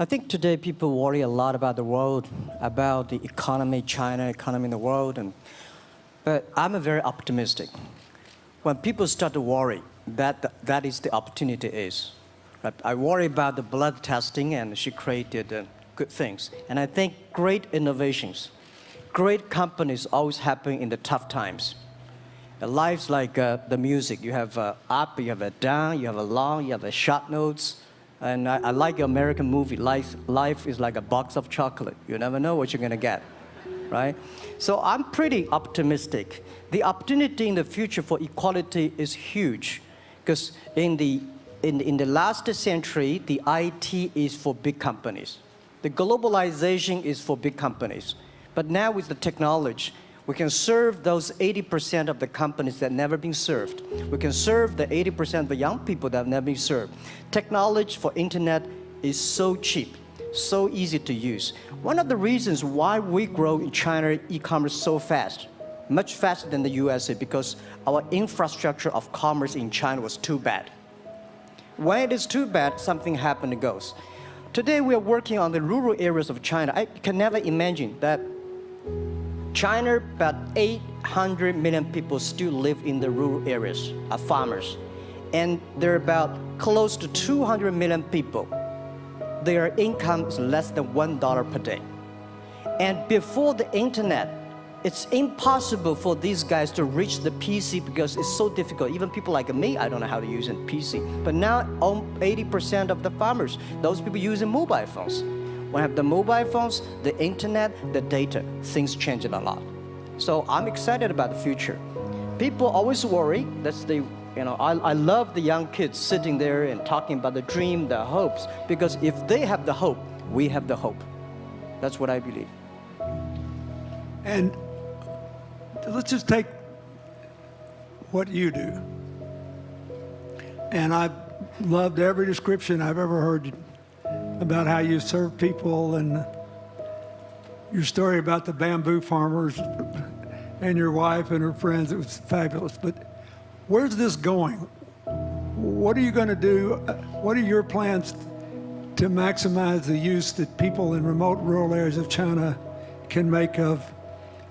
I think today people worry a lot about the world, about the economy, China, economy in the world, but I'm a very optimistic. When people start to worry, that is the opportunity is. Right? I worry about the blood testing, and she created good things. And I think great innovations, great companies always happen in the tough times. Life's like the music. You have up, you have a down, you have a long, you have a short notes. And I like the American movie. Life is like a box of chocolate. You never know what you're going to get, right? So I'm pretty optimistic. The opportunity in the future for equality is huge, because in the last century, the IT is for big companies. The globalization is for big companies. But now with the technology, we can serve those 80% of the companies that have never been served. We can serve the 80% of the young people that have never been served. Technology for internet is so cheap, so easy to use. One of the reasons why we grow in China e-commerce so fast, much faster than the USA, because our infrastructure of commerce in China was too bad. When it is too bad, something happens and goes. Today we are working on the rural areas of China. I can never imagine that China, about 800 million people still live in the rural areas, are farmers. And there are about close to 200 million people. Their income is less than $1 per day. And before the internet, it's impossible for these guys to reach the PC because it's so difficult. Even people like me, I don't know how to use a PC. But now, 80% of the farmers, those people using mobile phones. When I have the mobile phones, the internet, the data, things change a lot. So I'm excited about the future. People always worry. I love the young kids sitting there and talking about the dream, the hopes, because if they have the hope, we have the hope. That's what I believe. And let's just take what you do. And I've loved every description I've ever heard about how you serve people, and your story about the bamboo farmers and your wife and her friends. It was fabulous. But where's this going? What are you going to do? What are your plans to maximize the use that people in remote rural areas of China can make of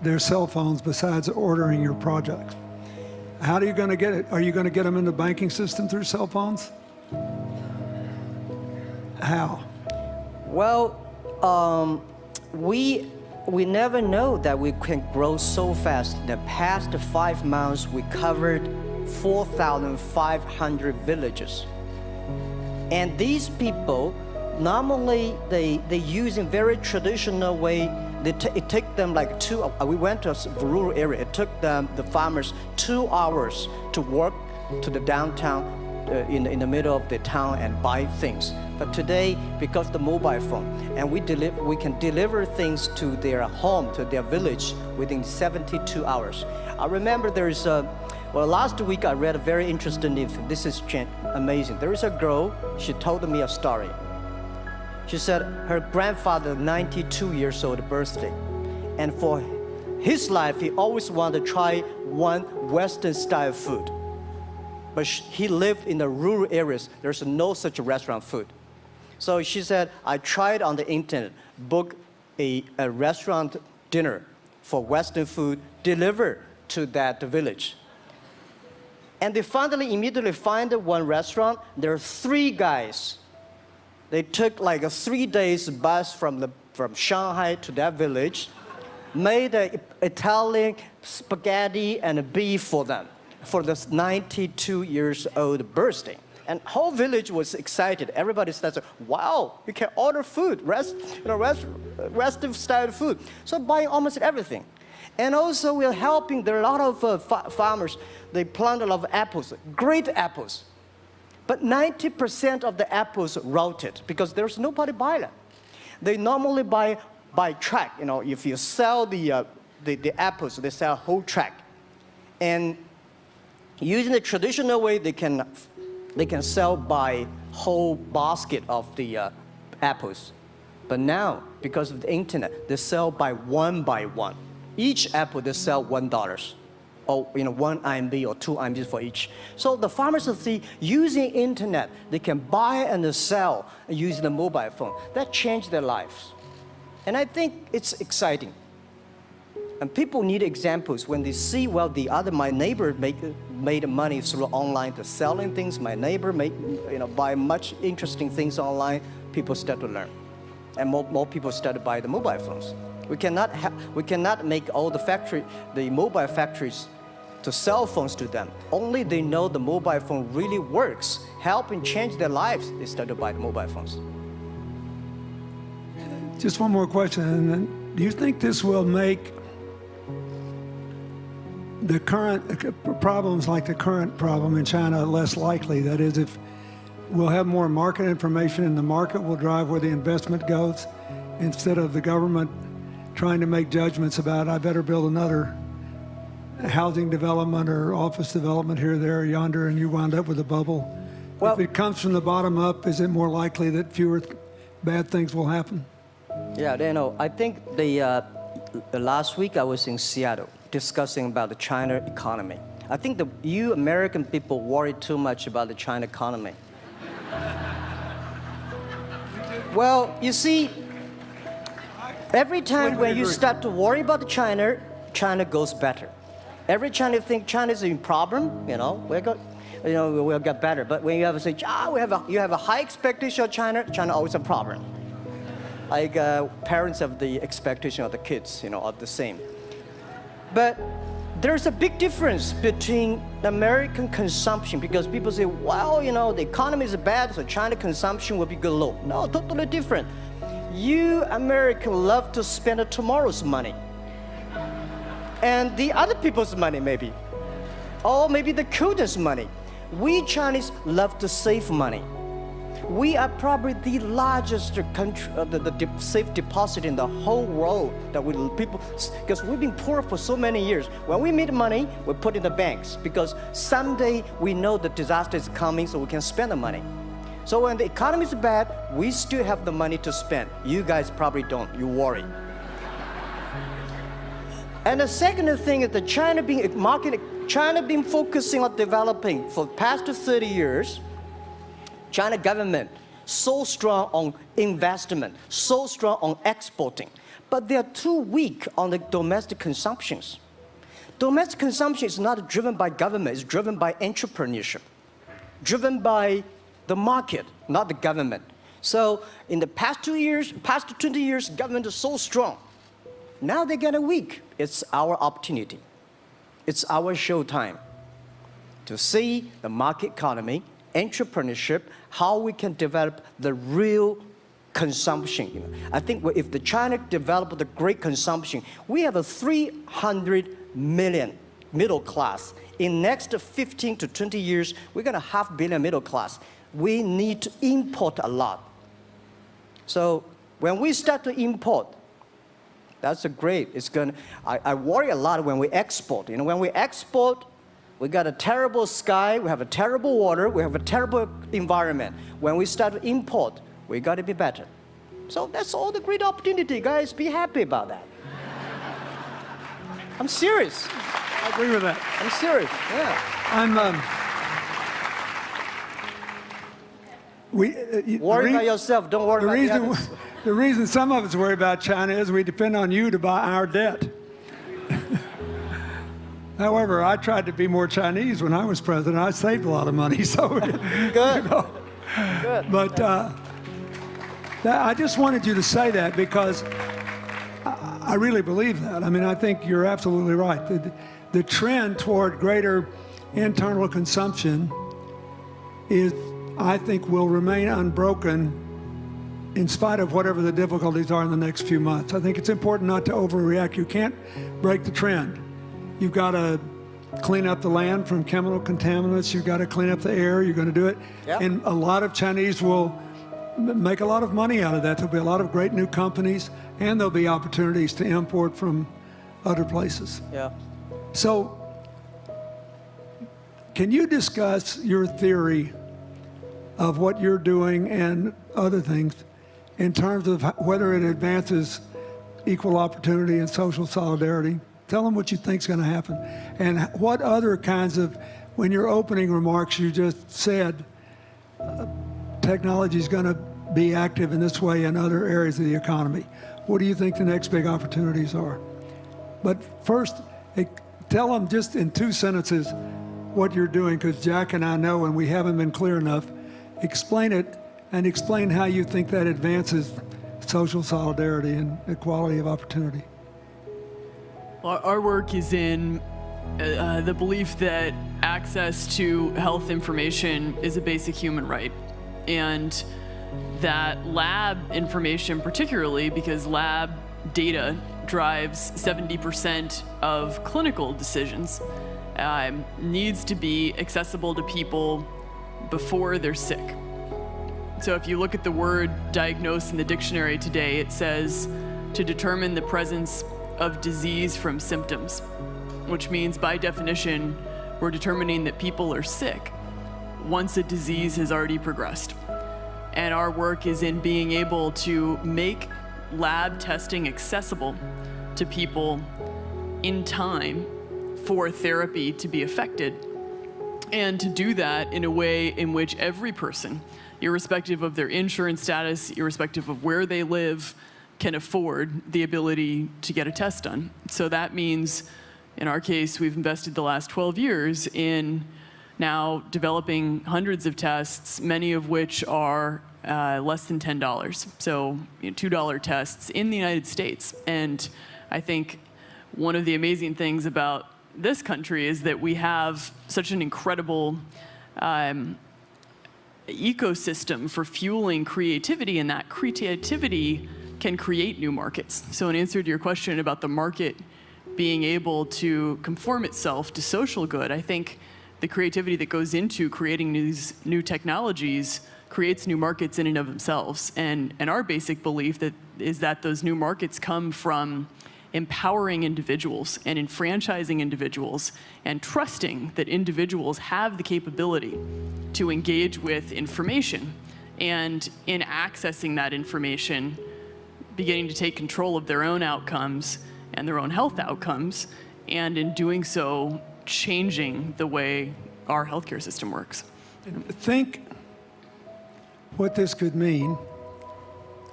their cell phones besides ordering your products? How are you going to get it? Are you going to get them in the banking system through cell phones? How? Well, we never know that we can grow so fast. In the past 5 months, we covered 4,500 villages. And these people, normally they use in very traditional way. It took them like we went to a rural area. It took them, the farmers, 2 hours to walk to the downtown in the middle of the town and buy things. But today, because of the mobile phone, and we can deliver things to their home, to their village within 72 hours. I remember last week I read a very interesting thing. This is amazing. There is a girl, she told me a story. She said her grandfather, 92 years old birthday, and for his life, he always wanted to try one Western style food. But he lived in the rural areas. There's no such restaurant food. So she said, I tried on the internet, book a restaurant dinner for Western food, delivered to that village. And they finally immediately find one restaurant. There are 3 guys. They took like a 3 days bus from Shanghai to that village, made an Italian spaghetti and beef for them for this 92 years old birthday. And whole village was excited. Everybody said, wow, you can order food, Western style food. So buying almost everything. And also we're helping, there are a lot of farmers, they plant a lot of apples, great apples. But 90% of the apples rotted because there's nobody buy them. They normally buy by track. If you sell the apples, they sell whole track. And using the traditional way, they can sell by whole basket of the apples. But now, because of the internet, they sell by one. Each apple, they sell $1. or 1 RMB or 2 RMB for each. So the farmers see using internet, they can buy and sell using the mobile phone. That changed their lives. And I think it's exciting. And people need examples when they see, well, my neighbor made money through online to selling things. My neighbor buy much interesting things online. People start to learn, and more people start to buy the mobile phones. We cannot make all the mobile factories to sell phones to them. Only they know the mobile phone really works, helping change their lives. They start to buy the mobile phones. Just one more question. And then, do you think this will make the current problems like the current problem in China less likely? That is, if we'll have more market information and the market will drive where the investment goes, instead of the government trying to make judgments about, I better build another housing development or office development here, there, yonder, and you wound up with a bubble. Well, if it comes from the bottom up, is it more likely that fewer bad things will happen? Yeah, I think the last week I was in Seattle discussing about the China economy. I think you American people worry too much about the China economy. Well, you see, every time when you start to worry about China, China goes better. Every time you think China is in problem, we'll get better. But when you have to say, you have a high expectation of China, China always a problem. Like parents have the expectation of the kids, are the same. But there's a big difference between American consumption, because people say, well, the economy is bad, so China consumption will be good low. No, totally different. You Americans love to spend tomorrow's money. And the other people's money, maybe. Or maybe the children's money. We Chinese love to save money. We are probably the largest country, the safe deposit in the whole world because we've been poor for so many years. When we make money, we put in the banks, because someday we know the disaster is coming, so we can spend the money. So when the economy is bad, we still have the money to spend. You guys probably don't. You worry. And the second thing is that China been focusing on developing for the past 30 years. China government so strong on investment, so strong on exporting, but they are too weak on the domestic consumptions. Domestic consumption is not driven by government, it's driven by entrepreneurship, driven by the market, not the government. So in the past 20 years, government is so strong. Now they're getting weak. It's our opportunity. It's our showtime to see the market economy, entrepreneurship, how we can develop the real consumption. I think if the China developed the great consumption, we have a 300 million middle class. In next 15 to 20 years, we're going to have 500 million middle class. We need to import a lot. So when we start to import, that's great. I worry a lot when we export. When we export, we got a terrible sky, we have a terrible water, we have a terrible environment. When we start to import, we got to be better. So that's all the great opportunity, guys. Be happy about that. I'm serious. I agree with that. I'm serious, yeah. Worry about yourself, don't worry about the others. The reason some of us worry about China is we depend on you to buy our debt. However, I tried to be more Chinese when I was president. I saved a lot of money, so good. Good. But I just wanted you to say that because I really believe that. I mean, I think you're absolutely right. The trend toward greater internal consumption I think, will remain unbroken in spite of whatever the difficulties are in the next few months. I think it's important not to overreact. You can't break the trend. You've got to clean up the land from chemical contaminants. You've got to clean up the air. You're going to do it. Yep. And a lot of Chinese will make a lot of money out of that. There'll be a lot of great new companies, and there'll be opportunities to import from other places. Yeah. So can you discuss your theory of what you're doing and other things in terms of whether it advances equal opportunity and social solidarity Tell them what you think's going to happen. And what other kinds of, when your opening remarks, you just said technology is going to be active in this way in other areas of the economy. What do you think the next big opportunities are? But first, tell them just in 2 sentences what you're doing, because Jack and I know, and we haven't been clear enough. Explain it, and explain how you think that advances social solidarity and equality of opportunity. Our work is in the belief that access to health information is a basic human right, and that lab information, particularly because lab data drives 70% of clinical decisions, needs to be accessible to people before they're sick. So if you look at the word diagnose in the dictionary today, it says to determine the presence of disease from symptoms, which means by definition, we're determining that people are sick once a disease has already progressed. And our work is in being able to make lab testing accessible to people in time for therapy to be effected, and to do that in a way in which every person, irrespective of their insurance status, irrespective of where they live, can afford the ability to get a test done. So that means, in our case, we've invested the last 12 years in now developing hundreds of tests, many of which are less than $10. So $2 tests in the United States. And I think one of the amazing things about this country is that we have such an incredible ecosystem for fueling creativity, and that creativity can create new markets. So in answer to your question about the market being able to conform itself to social good, I think the creativity that goes into creating these new technologies creates new markets in and of themselves. And our basic belief is that those new markets come from empowering individuals and enfranchising individuals and trusting that individuals have the capability to engage with information, and in accessing that information, beginning to take control of their own outcomes and their own health outcomes, and in doing so, changing the way our healthcare system works. Think what this could mean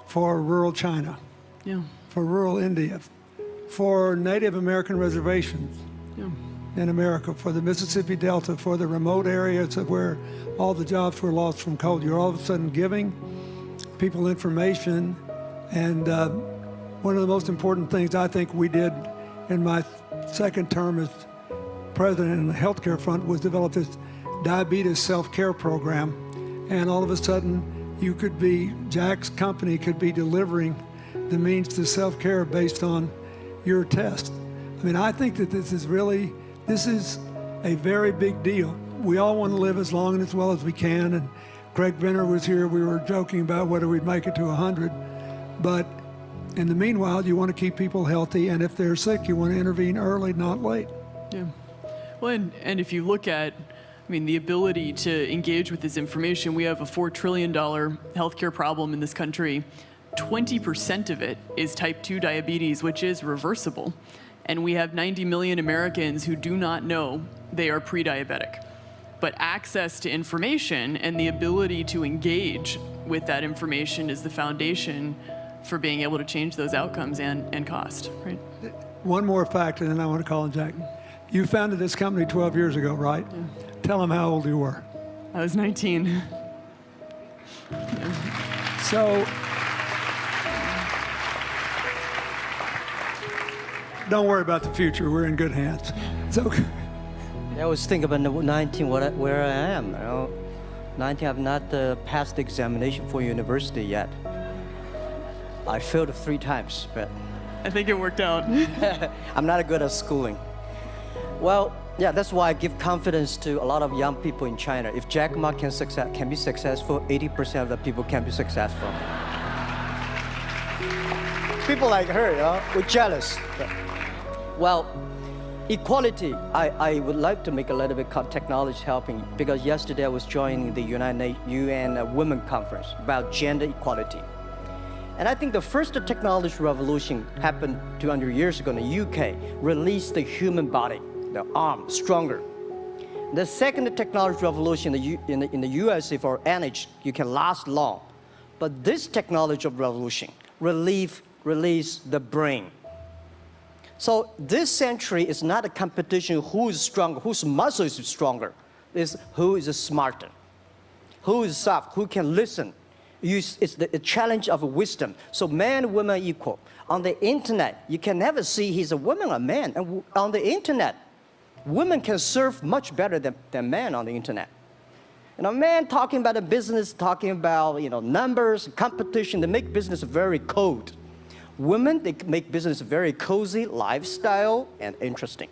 for rural China, Yeah. for rural India, for Native American reservations in America, for the Mississippi Delta, for the remote areas of where all the jobs were lost from coal. You're all of a sudden giving people information, and one of the most important things I think we did in my second term as president in the healthcare front was develop this diabetes self-care program, and all of a sudden you could be, Jack's company could be delivering the means to self-care based on your test. I mean, I think that this is a very big deal. We all want to live as long and as well as we can, and Craig Venner was here, we were joking about whether we'd make it to 100, but in the meanwhile, you want to keep people healthy, and if they're sick, you want to intervene early, not late. Yeah. Well, and if you look at, the ability to engage with this information, we have a $4 trillion healthcare problem in this country. 20% of it is type 2 diabetes, which is reversible. And we have 90 million Americans who do not know they are pre-diabetic. But access to information and the ability to engage with that information is the foundation for being able to change those outcomes and cost, right? One more fact, and then I want to call on Jack. You founded this company 12 years ago, right? Yeah. Tell them how old you were. I was 19. So, don't worry about the future. We're in good hands. So, I was thinking about 19, where I am. 19, I've not passed the examination for university yet. I failed 3 times, but I think it worked out. I'm not good at schooling. Well, yeah, that's why I give confidence to a lot of young people in China. If Jack Ma can be successful, 80% of the people can be successful. People like her, we're jealous. Well, equality, I would like to make a little bit technology helping, because yesterday I was joining the UN Women Conference about gender equality. And I think the first technology revolution happened 200 years ago in the UK, released the human body, the arm, stronger. The second technology revolution in the USA for energy, you can last long. But this technology revolution release the brain. So this century is not a competition who is stronger, whose muscle is stronger. It's who is smarter, who is soft, who can listen. It's the challenge of wisdom. So man, woman equal. On the internet, you can never see he's a woman or man. And on the internet, women can serve much better than men on the internet. And a man talking about a business, talking about numbers, competition, they make business very cold. Women, they make business very cozy, lifestyle, and interesting.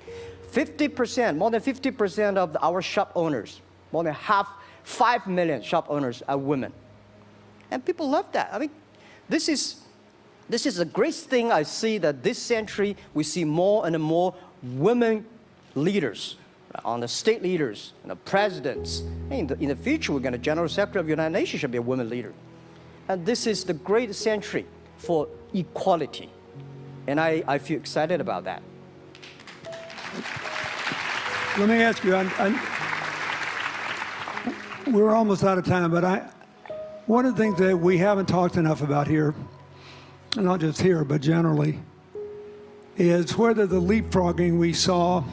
50%, more than 50% of our shop owners, more than 5 million shop owners are women. And people love that. I mean, this is a great thing. I see that this century, we see more and more women leaders, on the state leaders, presidents. In the future, we're going to General Secretary of the United Nations should be a woman leader. And this is the great century for equality. And I feel excited about that. Let me ask you, we're almost out of time, but one of the things that we haven't talked enough about here, and not just here, but generally, is whether the leapfrogging we saw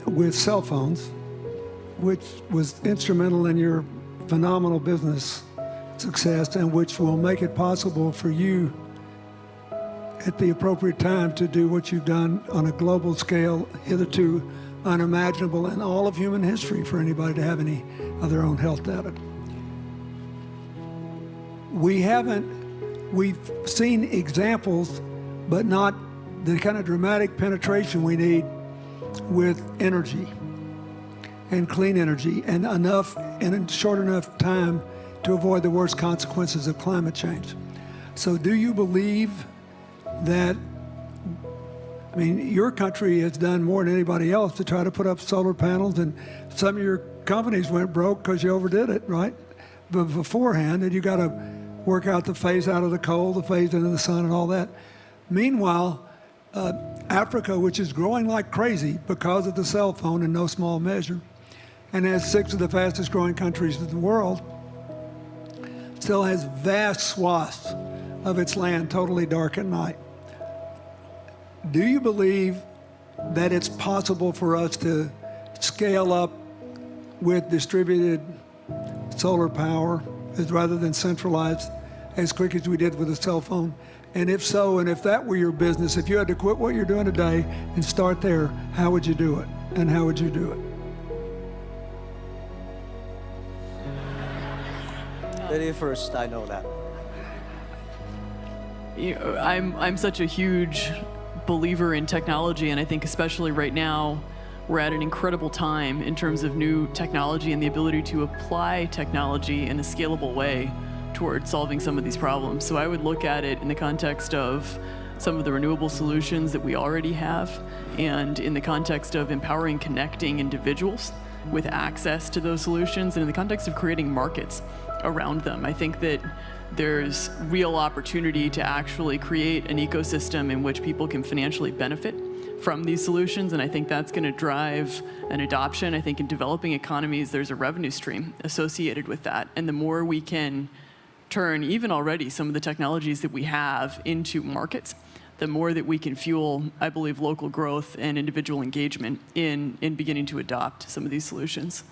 with cell phones, which was instrumental in your phenomenal business success and which will make it possible for you at the appropriate time to do what you've done on a global scale, hitherto unimaginable in all of human history for anybody to have any of their own health data. We've seen examples, but not the kind of dramatic penetration we need with energy and clean energy and enough in a short enough time to avoid the worst consequences of climate change. So do you believe that, I mean, your country has done more than anybody else to try to put up solar panels, and some of your companies went broke because you overdid it, right? But beforehand, and you got to work out the phase out of the coal, the phase into the sun and all that. Meanwhile, Africa, which is growing like crazy because of the cell phone in no small measure, and has 6 of the fastest growing countries in the world, still has vast swaths of its land totally dark at night. Do you believe that it's possible for us to scale up with distributed solar power rather than centralized as quick as we did with the cell phone? And if so, and if that were your business, if you had to quit what you're doing today and start there, how would you do it? And how would you do it? Lady first, I know that. I'm such a huge believer in technology, and I think especially right now, we're at an incredible time in terms of new technology and the ability to apply technology in a scalable way towards solving some of these problems. So I would look at it in the context of some of the renewable solutions that we already have, and in the context of empowering, connecting individuals with access to those solutions, and in the context of creating markets around them. I think that there's real opportunity to actually create an ecosystem in which people can financially benefit from these solutions, and I think that's going to drive an adoption. I think in developing economies, there's a revenue stream associated with that, and the more we can turn even already some of the technologies that we have into markets, the more that we can fuel, I believe, local growth and individual engagement in beginning to adopt some of these solutions.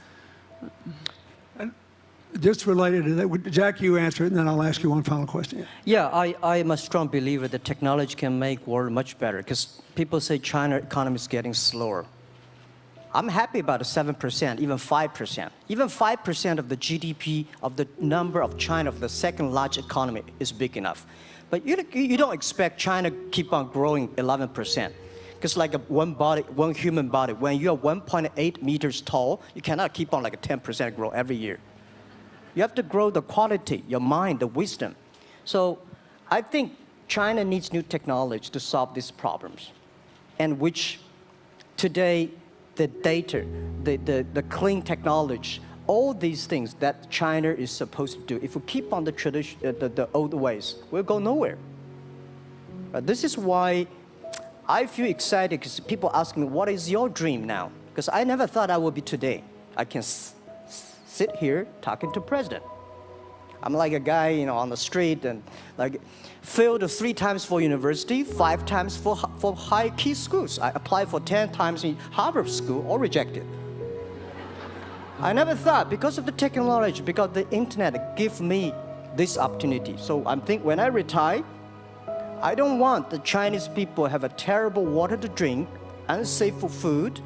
Just related to that, Jack, you answer it, and then I'll ask you one final question. Yeah, I am a strong believer that technology can make world much better, because people say China economy is getting slower. I'm happy about the 7%, even 5%. Even 5% of the GDP of the number of China, of the second largest economy, is big enough. But you don't expect China to keep on growing 11%. Because like one human body, when you're 1.8 meters tall, you cannot keep on like a 10% grow every year. You have to grow the quality, your mind, the wisdom. So I think China needs new technology to solve these problems, and which today the data, the clean technology all these things that China is supposed to do, if we keep on the tradition, the old ways, we'll go nowhere. This is why I feel excited because people ask me, what is your dream now? Because I never thought I would be today. I can sit here talking to president. I'm like a guy, on the street and like failed 3 times for university, 5 times for high key schools. I applied for 10 times in Harvard School, all rejected. I never thought because of the technology, because the internet give me this opportunity. So I'm think when I retire, I don't want the Chinese people have a terrible water to drink, unsafe for food,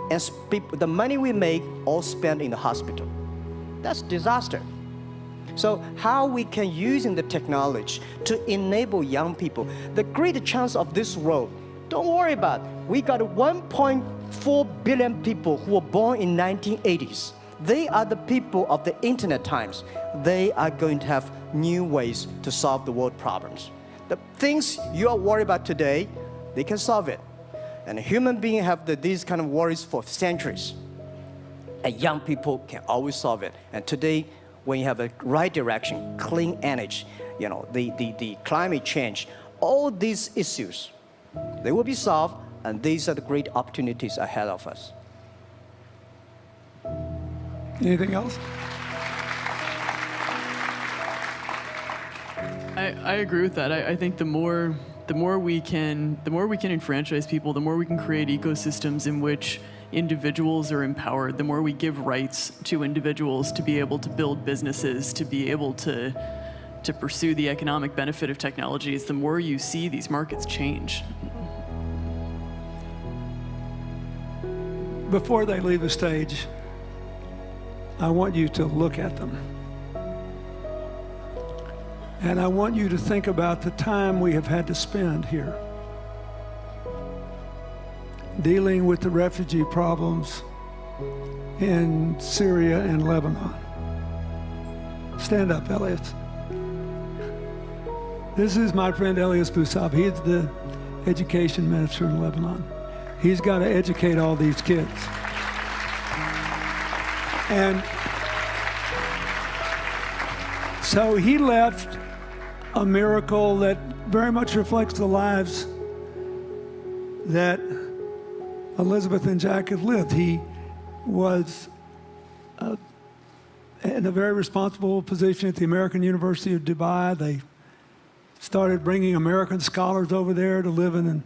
and the money we make all spent in the hospital. That's disaster. So how we can using the technology to enable young people, the great chance of this world, don't worry about it. We got 1.4 billion people who were born in 1980s. They are the people of the internet times. They are going to have new ways to solve the world problems. The things you are worried about today, they can solve it. And human beings have these kind of worries for centuries. And young people can always solve it. And today, when you have a right direction, clean energy, the climate change, all these issues, they will be solved, and these are the great opportunities ahead of us. Anything else? I agree with that. I think the more we can enfranchise people, the more we can create ecosystems in which individuals are empowered, the more we give rights to individuals to be able to build businesses, to be able to pursue the economic benefit of technologies, the more you see these markets change. Before they leave the stage, I want you to look at them. And I want you to think about the time we have had to spend here dealing with the refugee problems in Syria and Lebanon. Stand up, Elias. This is my friend Elias Bousab. He is the education minister in Lebanon. He's got to educate all these kids. And so he left a miracle that very much reflects the lives that Elizabeth and Jack have lived. He was in a very responsible position at the American University of Dubai. They started bringing American scholars over there to live in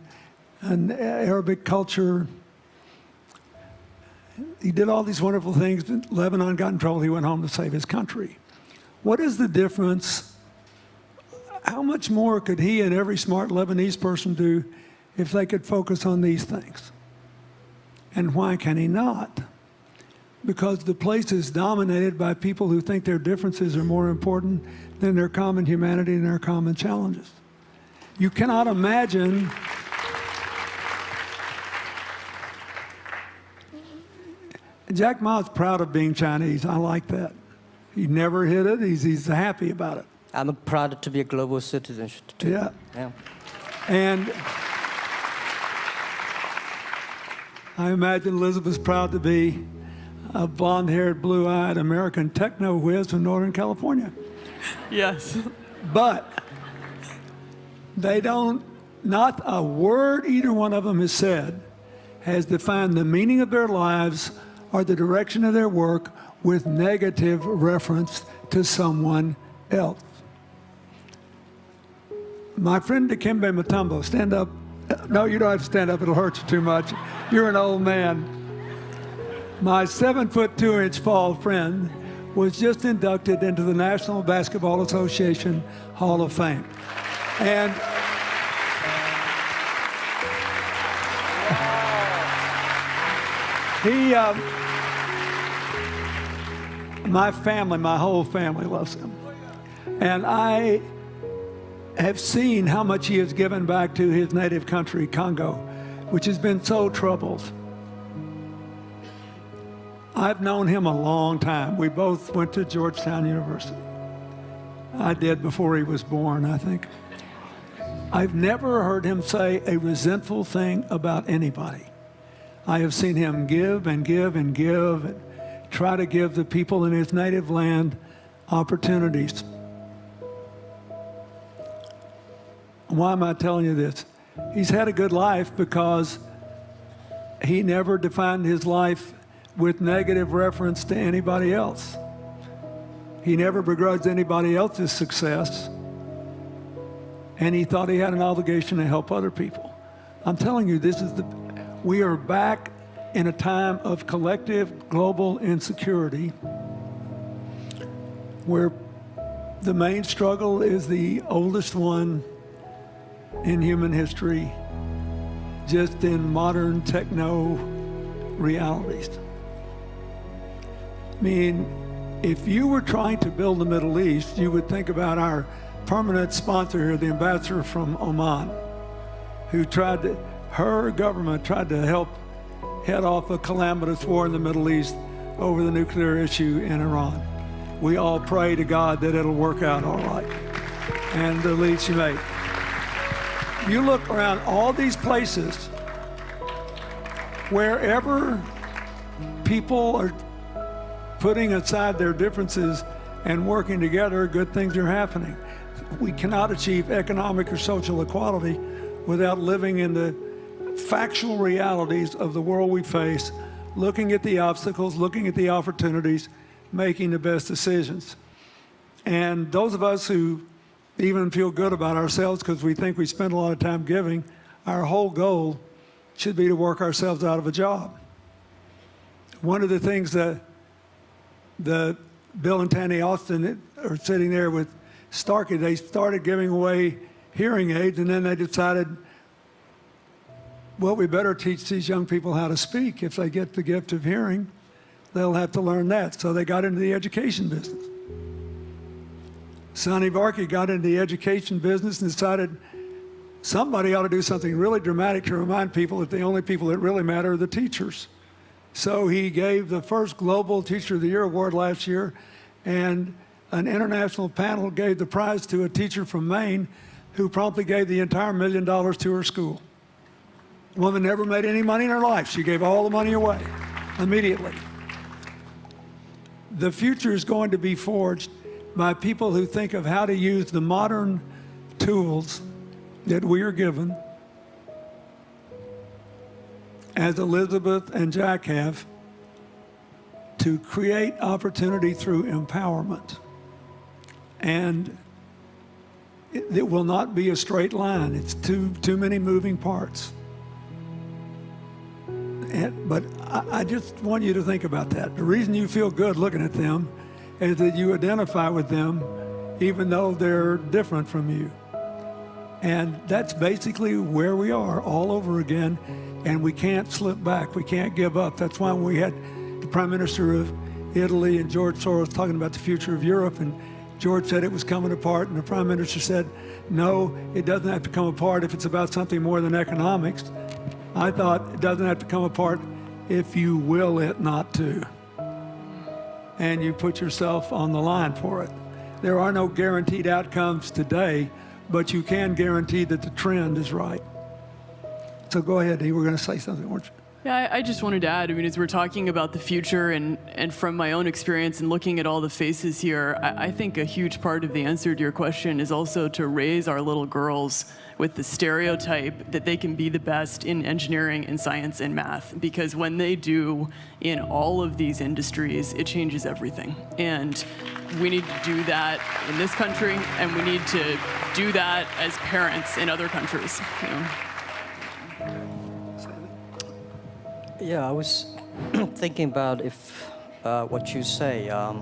an Arabic culture. He did all these wonderful things. Lebanon got in trouble. He went home to save his country. What is the difference? How much more could he and every smart Lebanese person do if they could focus on these things? And why can he not? Because the place is dominated by people who think their differences are more important than their common humanity and their common challenges. You cannot imagine Jack Ma's proud of being Chinese. I like that. He never hid it. He's happy about it. I'm proud to be a global citizen too. Yeah. Yeah. And I imagine Elizabeth's proud to be a blonde-haired, blue-eyed American techno whiz from Northern California. Yes. But they don't, not a word either one of them has said has defined the meaning of their lives or the direction of their work with negative reference to someone else. My friend Dikembe Mutombo, stand up. No, you don't have to stand up. It'll hurt you too much. You're an old man. My 7'2" tall friend was just inducted into the National Basketball Association Hall of Fame. And my family, my whole family loves him. And I have seen how much he has given back to his native country, Congo, which has been so troubled. I've known him a long time. We both went to Georgetown University. I did before he was born, I think. I've never heard him say a resentful thing about anybody. I have seen him give and give and give, and try to give the people in his native land opportunities. Why am I telling you this? He's had a good life because he never defined his life with negative reference to anybody else. He never begrudged anybody else's success, and he thought he had an obligation to help other people. I'm telling you, we are back in a time of collective global insecurity where the main struggle is the oldest one in human history, just in modern techno realities. I mean, if you were trying to build the Middle East, you would think about our permanent sponsor here, the ambassador from Oman, who her government tried to help head off a calamitous war in the Middle East over the nuclear issue in Iran. We all pray to God that it'll work out all right, and the lead she made. You look around all these places, wherever people are putting aside their differences and working together, good things are happening. We cannot achieve economic or social equality without living in the factual realities of the world we face, looking at the obstacles, looking at the opportunities, making the best decisions. And those of us who even feel good about ourselves because we think we spend a lot of time giving, our whole goal should be to work ourselves out of a job. One of the things that Bill and Tanny Austin are sitting there with Starkey, they started giving away hearing aids, and then they decided, well, we better teach these young people how to speak. If they get the gift of hearing, they'll have to learn that. So they got into the education business. Sonny Varkey got into the education business and decided somebody ought to do something really dramatic to remind people that the only people that really matter are the teachers. So he gave the first Global Teacher of the Year award last year, and an international panel gave the prize to a teacher from Maine who promptly gave the entire $1 million to her school. The woman never made any money in her life. She gave all the money away immediately. The future is going to be forged by people who think of how to use the modern tools that we are given, as Elizabeth and Jack have, to create opportunity through empowerment. And it will not be a straight line. It's too many moving parts. But I just want you to think about that. The reason you feel good looking at them is that you identify with them even though they're different from you. And that's basically where we are all over again, and we can't slip back. We can't give up. That's why we had the Prime Minister of Italy and George Soros talking about the future of Europe, and George said it was coming apart, and the Prime Minister said, no, it doesn't have to come apart if it's about something more than economics. I thought it doesn't have to come apart if you will it not to, and you put yourself on the line for it. There are no guaranteed outcomes today, but you can guarantee that the trend is right. So go ahead, Dee, we're going to say something, weren't you? Yeah, I just wanted to add, I mean, as we're talking about the future and from my own experience and looking at all the faces here, I think a huge part of the answer to your question is also to raise our little girls with the stereotype that they can be the best in engineering and science and math, because when they do in all of these industries, it changes everything. And we need to do that in this country, and we need to do that as parents in other countries. You know? Yeah, I was thinking about if what you say. I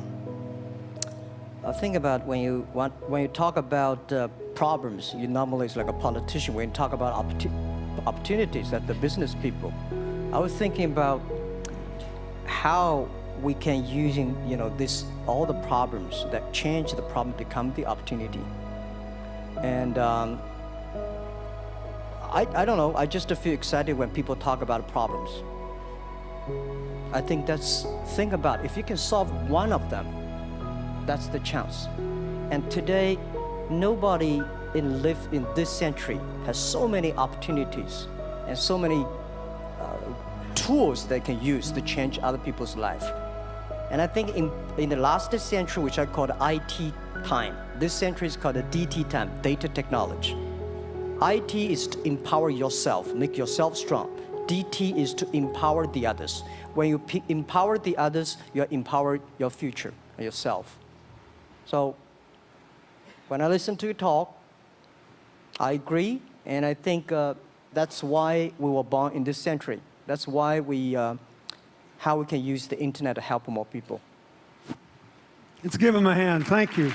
think about when you talk about problems, you normally it's like a politician. When you talk about opportunities that the business people, I was thinking about how we can using all the problems that change the problem become the opportunity. And I don't know. I just feel excited when people talk about problems. I think think about if you can solve one of them, that's the chance. And today, nobody in this century has so many opportunities and so many tools they can use to change other people's life. And I think in the last century, which I call the IT time, this century is called the DT time, data technology. IT is to empower yourself, make yourself strong. DT is to empower the others. When you empower the others, you empower your future, yourself. So when I listen to you talk, I agree, and I think that's why we were born in this century. That's why how we can use the internet to help more people. Let's give him a hand. Thank you.